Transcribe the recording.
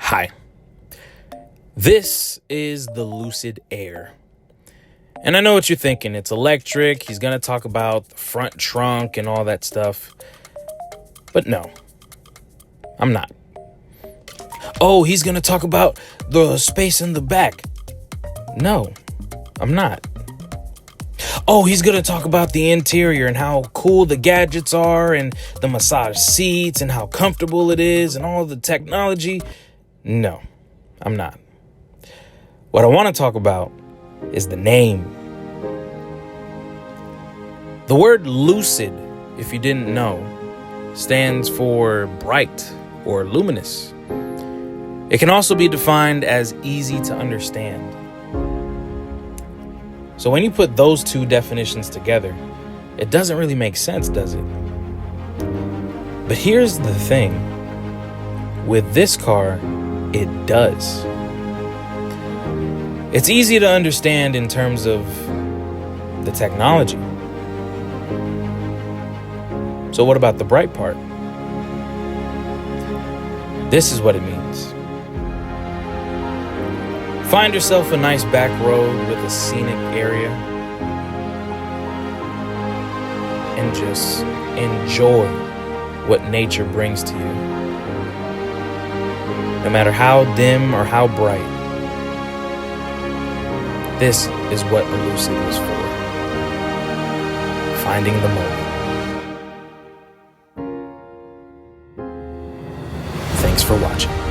Hi, this is the Lucid Air. And I know what you're thinking. It's electric. He's going to talk about the front trunk and all that stuff. But no, I'm not. Oh, he's going to talk about the space in the back. No, I'm not. Oh, he's going to talk about the interior and how cool the gadgets are and the massage seats and how comfortable it is and all the technology. No, I'm not. What I want to talk about is the name. The word lucid, if you didn't know, stands for bright or luminous. It can also be defined as easy to understand. So when you put those two definitions together, it doesn't really make sense, does it? But here's the thing. With this car, it does. It's easy to understand in terms of the technology. So what about the bright part? This is what it means. Find yourself a nice back road with a scenic area and just enjoy what nature brings to you. No matter how dim or how bright, this is what a Lucid was for. Finding the moment. Thanks for watching.